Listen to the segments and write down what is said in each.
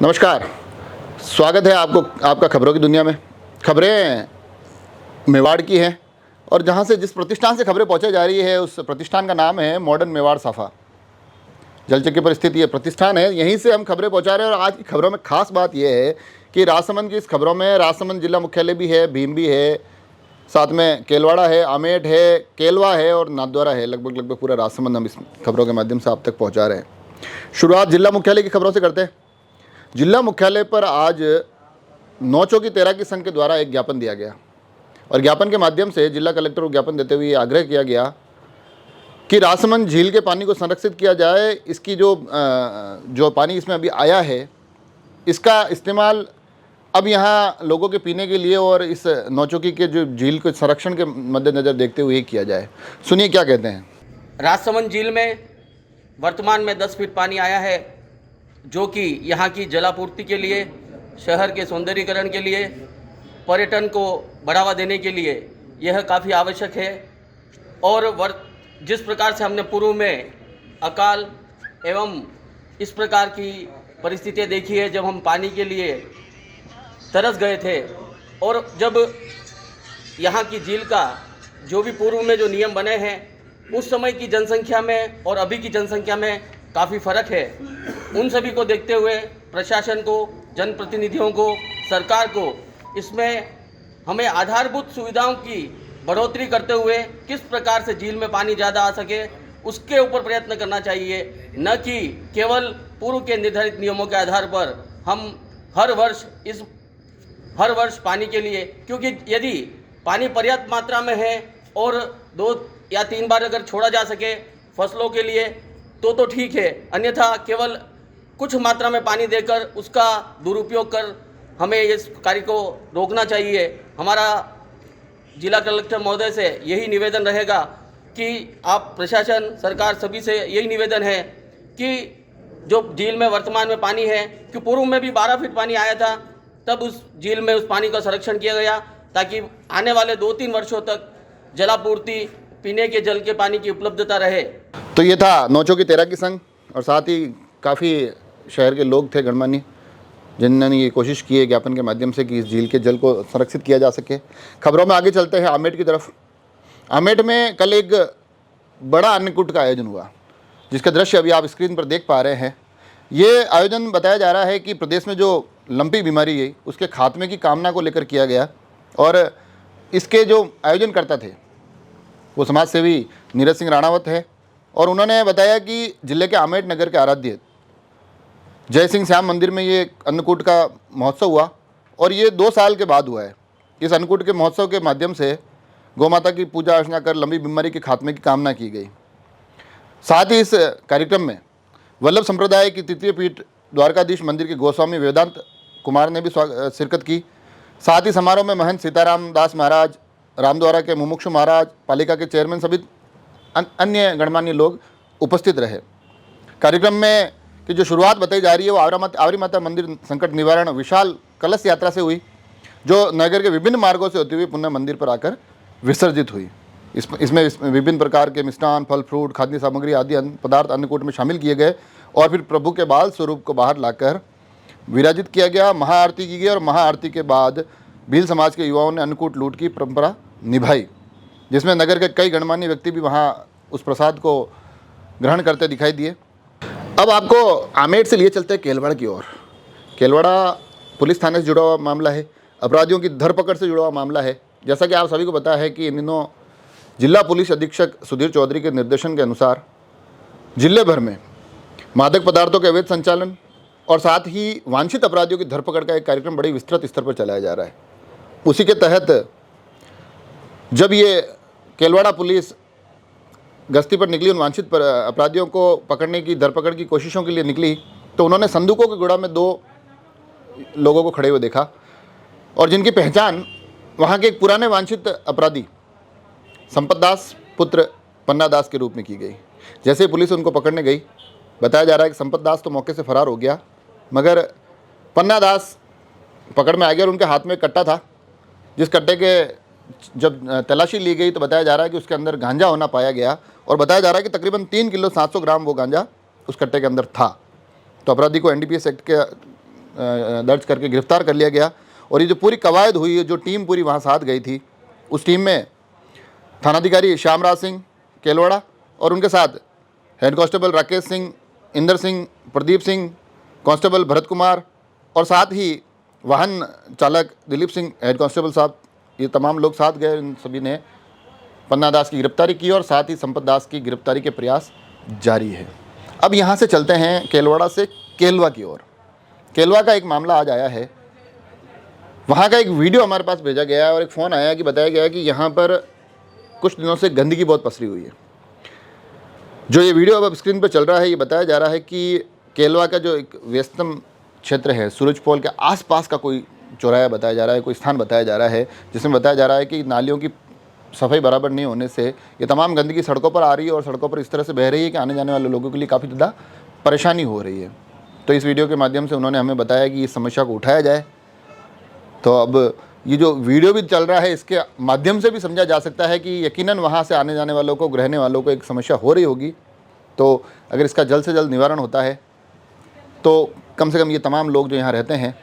नमस्कार, स्वागत है आपका खबरों की दुनिया में। खबरें मेवाड़ की हैं और जहां से जिस प्रतिष्ठान से खबरें पहुंचाई जा रही है उस प्रतिष्ठान का नाम है मॉडर्न मेवाड़ साफा। जलचक्की पर स्थित ये प्रतिष्ठान है, यहीं से हम खबरें पहुंचा रहे हैं। और आज की खबरों में खास बात यह है कि राजसमंद की इस खबरों में राजसमंद जिला मुख्यालय भी है, भीम भी है, साथ में केलवाड़ा है, आमेट है, केलवा है और नाथद्वारा है। लगभग पूरा राजसमंद हम इस खबरों के माध्यम से आप तक पहुँचा रहे हैं। शुरुआत जिला मुख्यालय की खबरों से करते हैं। जिला मुख्यालय पर आज नौचौकी तैराकी संघ के द्वारा एक ज्ञापन दिया गया और ज्ञापन के माध्यम से जिला कलेक्टर को ज्ञापन देते हुए आग्रह किया गया कि राजसमंद झील के पानी को संरक्षित किया जाए। इसकी जो पानी इसमें अभी आया है, इसका इस्तेमाल अब यहाँ लोगों के पीने के लिए और इस नौचौकी के जो झील के संरक्षण के मद्देनज़र देखते हुए किया जाए। सुनिए क्या कहते हैं। राजसमंद झील में वर्तमान में 10 फीट पानी आया है, जो कि यहाँ की जलापूर्ति के लिए, शहर के सौंदर्यीकरण के लिए, पर्यटन को बढ़ावा देने के लिए यह काफ़ी आवश्यक है। और जिस प्रकार से हमने पूर्व में अकाल एवं इस प्रकार की परिस्थितियाँ देखी है, जब हम पानी के लिए तरस गए थे और जब यहाँ की झील का जो भी पूर्व में जो नियम बने हैं, उस समय की जनसंख्या में और अभी की जनसंख्या में काफ़ी फ़र्क है। उन सभी को देखते हुए प्रशासन को, जनप्रतिनिधियों को, सरकार को इसमें हमें आधारभूत सुविधाओं की बढ़ोतरी करते हुए किस प्रकार से झील में पानी ज़्यादा आ सके, उसके ऊपर प्रयत्न करना चाहिए, न कि केवल पूर्व के निर्धारित नियमों के आधार पर हम हर वर्ष पानी के लिए, क्योंकि यदि पानी पर्याप्त मात्रा में है और 2 या 3 बार अगर छोड़ा जा सके फसलों के लिए तो ठीक है, अन्यथा केवल कुछ मात्रा में पानी देकर उसका दुरुपयोग कर हमें इस कार्य को रोकना चाहिए। हमारा जिला कलेक्टर महोदय से यही निवेदन रहेगा कि आप प्रशासन, सरकार सभी से यही निवेदन है कि जो झील में वर्तमान में पानी है, कि पूर्व में भी 12 फीट पानी आया था, तब उस झील में उस पानी का संरक्षण किया गया ताकि आने वाले 2-3 वर्षों तक जलापूर्ति, पीने के जल के पानी की उपलब्धता रहे। तो ये था नौचौकी तैराकी संघ और साथ ही काफ़ी शहर के लोग थे गणमान्य, जिन्होंने ये कोशिश की है ज्ञापन के माध्यम से कि इस झील के जल को संरक्षित किया जा सके। खबरों में आगे चलते हैं आमेट की तरफ। आमेट में कल एक बड़ा अन्नकूट का आयोजन हुआ, जिसका दृश्य अभी आप स्क्रीन पर देख पा रहे हैं। ये आयोजन बताया जा रहा है कि प्रदेश में जो लंपी बीमारी है उसके खात्मे की कामना को लेकर किया गया और इसके जो आयोजनकर्ता थे वो समाज सेवी नीरज सिंह राणावत है और उन्होंने बताया कि जिले के आमेट नगर के आराध्य जय सिंह श्याम मंदिर में ये अन्नकूट का महोत्सव हुआ और ये 2 साल के बाद हुआ है। इस अन्नकूट के महोत्सव के माध्यम से गौ माता की पूजा अर्चना कर लंबी बीमारी के खात्मे की कामना की गई। साथ ही इस कार्यक्रम में वल्लभ संप्रदाय की तृतीय पीठ द्वारकाधीश मंदिर के गोस्वामी वेदांत कुमार ने भी शिरकत की। साथ ही समारोह में महंत सीताराम दास महाराज, रामद्वारा के मुमुक्षु महाराज, पालिका के चेयरमैन सहित अन्य गणमान्य लोग उपस्थित रहे। कार्यक्रम में की जो शुरुआत बताई जा रही है वो आवरी माता मंदिर संकट निवारण विशाल कलश यात्रा से हुई, जो नगर के विभिन्न मार्गों से होती हुई पुनः मंदिर पर आकर विसर्जित हुई। इसमें विभिन्न प्रकार के मिष्ठान, फल, फ्रूट, खाद्य सामग्री आदि पदार्थ अन्नकूट में शामिल किए गए और फिर प्रभु के बाल स्वरूप को बाहर लाकर विराजित किया गया। महाआरती की गई और महाआरती के बाद भील समाज के युवाओं ने अन्नकूट लूट की परंपरा निभाई, जिसमें नगर के कई गणमान्य व्यक्ति भी वहाँ उस प्रसाद को ग्रहण करते दिखाई दिए। अब आपको आमेट से लिए चलते हैं केलवाड़ा की ओर। केलवाड़ा पुलिस थाने से जुड़ा हुआ मामला है, अपराधियों की धरपकड़ से जुड़ा हुआ मामला है। जैसा कि आप सभी को पता है कि इन दिनों जिला पुलिस अधीक्षक सुधीर चौधरी के निर्देशन के अनुसार जिले भर में मादक पदार्थों के अवैध संचालन और साथ ही वांछित अपराधियों की धरपकड़ का एक कार्यक्रम बड़ी विस्तृत स्तर पर चलाया जा रहा है। उसी के तहत जब ये केलवाड़ा पुलिस गश्ती पर निकली, उन वांछित अपराधियों को पकड़ने की, धरपकड़ की कोशिशों के लिए निकली, तो उन्होंने संदूकों के गुड़ा में 2 लोगों को खड़े हुए देखा और जिनकी पहचान वहाँ के एक पुराने वांछित अपराधी संपत दास पुत्र पन्ना दास के रूप में की गई। जैसे ही पुलिस उनको पकड़ने गई, बताया जा रहा है कि संपत दास तो मौके से फरार हो गया, मगर पन्ना दास पकड़ में आ गया और उनके हाथ में कट्टा था, जिस कट्टे के जब तलाशी ली गई तो बताया जा रहा है कि उसके अंदर गांजा होना पाया गया और बताया जा रहा है कि तकरीबन 3 किलो 700 ग्राम वो गांजा उस कट्टे के अंदर था। तो अपराधी को एनडीपीएस एक्ट के दर्ज करके गिरफ्तार कर लिया गया। और ये जो पूरी कवायद हुई है, जो टीम पूरी वहाँ साथ गई थी, उस टीम में थानाधिकारी श्यामराज सिंह केलवाड़ा और उनके साथ head constable Rakesh Singh, Inder Singh, Pradeep Singh, constable Bharat Kumar और साथ ही वाहन चालक दिलीप सिंह हेड कांस्टेबल साहब, ये तमाम लोग साथ गए। इन सभी ने पन्ना दास की गिरफ्तारी की और साथ ही संपत दास की गिरफ्तारी के प्रयास जारी है। अब यहाँ से चलते हैं केलवाड़ा से केलवा की ओर। केलवा का एक मामला आज आया है, वहाँ का एक वीडियो हमारे पास भेजा गया है और एक फ़ोन आया कि बताया गया है कि यहाँ पर कुछ दिनों से गंदगी बहुत पसरी हुई है। जो ये वीडियो अब स्क्रीन पर चल रहा है, ये बताया जा रहा है कि केलवा का जो एक व्यस्तम क्षेत्र है, सूरज पोल के आसपास का कोई चौराहा बताया जा रहा है, कोई स्थान बताया जा रहा है, जिसमें बताया जा रहा है कि नालियों की सफाई बराबर नहीं होने से ये तमाम गंदगी सड़कों पर आ रही है और सड़कों पर इस तरह से बह रही है कि आने जाने वाले लोगों के लिए काफ़ी ज़्यादा परेशानी हो रही है। तो इस वीडियो के माध्यम से उन्होंने हमें बताया कि इस समस्या को उठाया जाए। तो अब ये जो वीडियो भी चल रहा है, इसके माध्यम से भी समझा जा सकता है कि यकीनन वहाँ से आने जाने वालों को, रहने वालों को एक समस्या हो रही होगी। तो अगर इसका जल्द से जल्द निवारण होता है तो कम से कम ये तमाम लोग जो यहाँ रहते हैं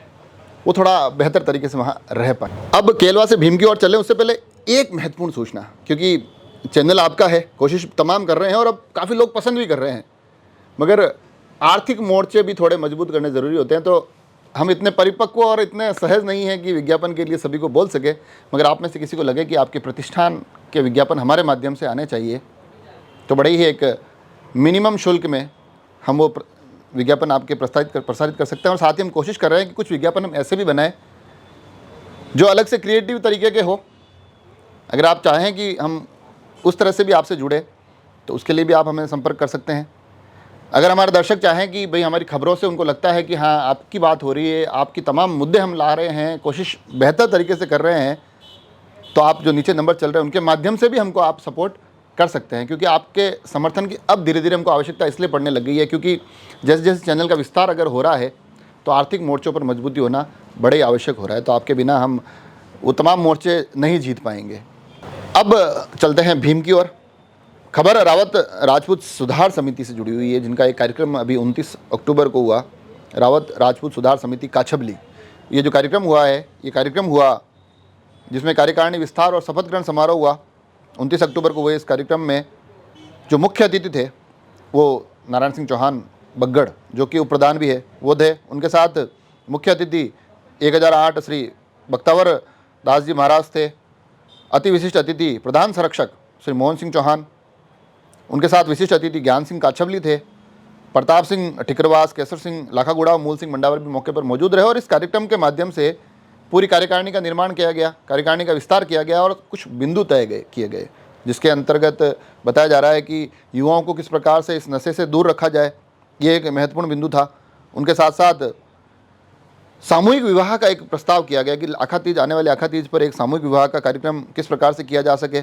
वो थोड़ा बेहतर तरीके से वहाँ रह पाए। अब केलवा से भीम की ओर चलें उससे पहले एक महत्वपूर्ण सूचना, क्योंकि चैनल आपका है, कोशिश तमाम कर रहे हैं और अब काफ़ी लोग पसंद भी कर रहे हैं, मगर आर्थिक मोर्चे भी थोड़े मजबूत करने ज़रूरी होते हैं। तो हम इतने परिपक्व और इतने सहज नहीं हैं कि विज्ञापन के लिए सभी को बोल सके, मगर आप में से किसी को लगे कि आपके प्रतिष्ठान के विज्ञापन हमारे माध्यम से आने चाहिए, तो बड़े ही एक मिनिमम शुल्क में हम वो विज्ञापन आपके प्रसारित कर सकते हैं। और साथ ही हम कोशिश कर रहे हैं कि कुछ विज्ञापन हम ऐसे भी बनाएं जो अलग से क्रिएटिव तरीके के हो। अगर आप चाहें कि हम उस तरह से भी आपसे जुड़े तो उसके लिए भी आप हमें संपर्क कर सकते हैं। अगर हमारे दर्शक चाहें कि भाई हमारी खबरों से उनको लगता है कि हाँ आपकी बात हो रही है, आपकी तमाम मुद्दे हम ला रहे हैं, कोशिश बेहतर तरीके से कर रहे हैं, तो आप जो नीचे नंबर चल रहे हैं उनके माध्यम से भी हमको आप सपोर्ट कर सकते हैं। क्योंकि आपके समर्थन की अब धीरे धीरे हमको आवश्यकता इसलिए पड़ने लग गई है क्योंकि जैसे जैसे चैनल का विस्तार अगर हो रहा है तो आर्थिक मोर्चों पर मजबूती होना बड़े ही आवश्यक हो रहा है। तो आपके बिना हम वो तमाम मोर्चे नहीं जीत पाएंगे। अब चलते हैं भीम की ओर। खबर रावत राजपूत सुधार समिति से जुड़ी हुई है, जिनका एक कार्यक्रम अभी 29 अक्टूबर को हुआ। रावत राजपूत सुधार समिति काछबली, ये जो कार्यक्रम हुआ है, ये कार्यक्रम हुआ जिसमें कार्यकारिणी विस्तार और शपथ ग्रहण समारोह हुआ। 29 अक्टूबर को हुए इस कार्यक्रम में जो मुख्य अतिथि थे वो नारायण सिंह चौहान बग्गड़, जो कि उप प्रधान भी है, वो थे। उनके साथ मुख्य अतिथि 1008 श्री बख्तावर दास जी महाराज थे। अति विशिष्ट अतिथि प्रधान संरक्षक श्री मोहन सिंह चौहान, उनके साथ विशिष्ट अतिथि ज्ञान सिंह काछबली थे। प्रताप सिंह ठिकरवास, केसर सिंह लाखागुड़ा, मूल सिंह मंडावर भी मौके पर मौजूद रहे। और इस कार्यक्रम के माध्यम से पूरी कार्यकारिणी का निर्माण किया गया, कार्यकारिणी का विस्तार किया गया और कुछ बिंदु किए गए, जिसके अंतर्गत बताया जा रहा है कि युवाओं को किस प्रकार से इस नशे से दूर रखा जाए, ये एक महत्वपूर्ण बिंदु था। उनके साथ साथ सामूहिक विवाह का एक प्रस्ताव किया गया कि आखा तीज, आने वाले आखा तीज पर एक सामूहिक विवाह का कार्यक्रम किस प्रकार से किया जा सके।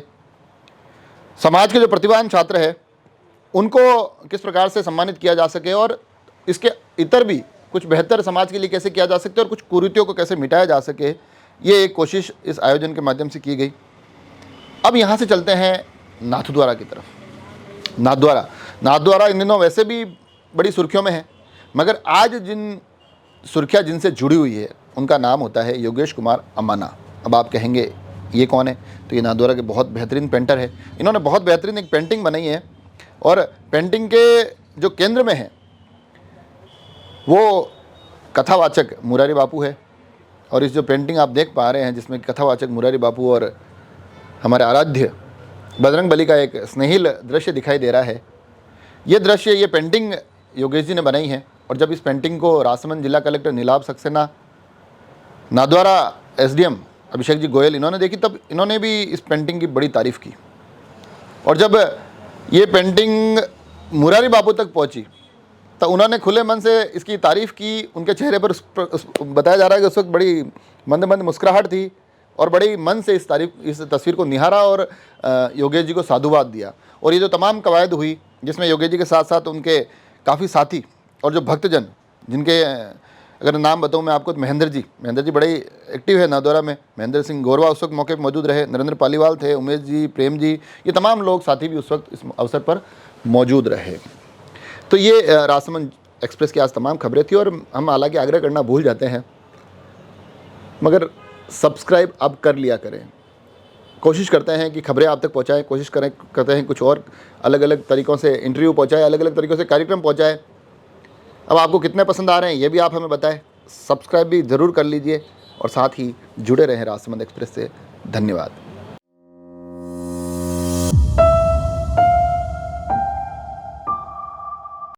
समाज के जो प्रतिभावान छात्र है उनको किस प्रकार से सम्मानित किया जा सके और इसके इतर भी कुछ बेहतर समाज के लिए कैसे किया जा सकते और कुछ कुरीतियों को कैसे मिटाया जा सके, ये एक कोशिश इस आयोजन के माध्यम से की गई। अब यहाँ से चलते हैं नाथद्वारा की तरफ। नाथद्वारा इन दिनों वैसे भी बड़ी सुर्खियों में है, मगर आज जिन सुर्खियाँ जिनसे जुड़ी हुई है उनका नाम होता है योगेश कुमार अमाना। अब आप कहेंगे ये कौन है, तो ये नाथद्वारा के बहुत बेहतरीन पेंटर है। इन्होंने बहुत बेहतरीन एक पेंटिंग बनाई है और पेंटिंग के जो केंद्र में है वो कथावाचक मुरारी बापू है। और इस जो पेंटिंग आप देख पा रहे हैं जिसमें कथावाचक मुरारी बापू और हमारे आराध्य बजरंग बली का एक स्नेहिल दृश्य दिखाई दे रहा है। ये दृश्य, ये पेंटिंग योगेश जी ने बनाई है। और जब इस पेंटिंग को राजसमंद जिला कलेक्टर नीलाभ सक्सेना, नाथद्वारा एसडीएम अभिषेक जी गोयल इन्होंने देखी, तब इन्होंने भी इस पेंटिंग की बड़ी तारीफ़ की। और जब ये पेंटिंग मुरारी बापू तक पहुंची तो उन्होंने खुले मन से इसकी तारीफ़ की। उनके चेहरे पर बताया जा रहा है कि उस वक्त बड़ी मंद मंद मुस्कुराहट थी और बड़ी मन से इस तस्वीर को निहारा और योगेश जी को साधुवाद दिया। और ये जो तमाम कवायद हुई जिसमें योगेश जी के साथ साथ उनके काफ़ी साथी और जो भक्तजन, जिनके अगर नाम बताऊं मैं आपको, तो महेंद्र जी बड़े एक्टिव है नाथद्वारा में। महेंद्र सिंह गोरवा उस वक्त मौके पर मौजूद रहे, नरेंद्र पालीवाल थे, उमेश जी, प्रेम जी, ये तमाम लोग साथी भी उस वक्त इस अवसर पर मौजूद रहे। तो ये राजसमंद एक्सप्रेस की आज तमाम खबरें थी और हम हालांकि आग्रह करना भूल जाते हैं, मगर सब्सक्राइब अब कर लिया करें। कोशिश करते हैं कि खबरें आप तक पहुंचाएं, कोशिश करते हैं कुछ और अलग अलग तरीक़ों से इंटरव्यू पहुंचाएं, अलग अलग तरीक़ों से कार्यक्रम पहुंचाएं। अब आपको कितने पसंद आ रहे हैं ये भी आप हमें बताएं। सब्सक्राइब भी ज़रूर कर लीजिए और साथ ही जुड़े रहें राजसमंद एक्सप्रेस से। धन्यवाद।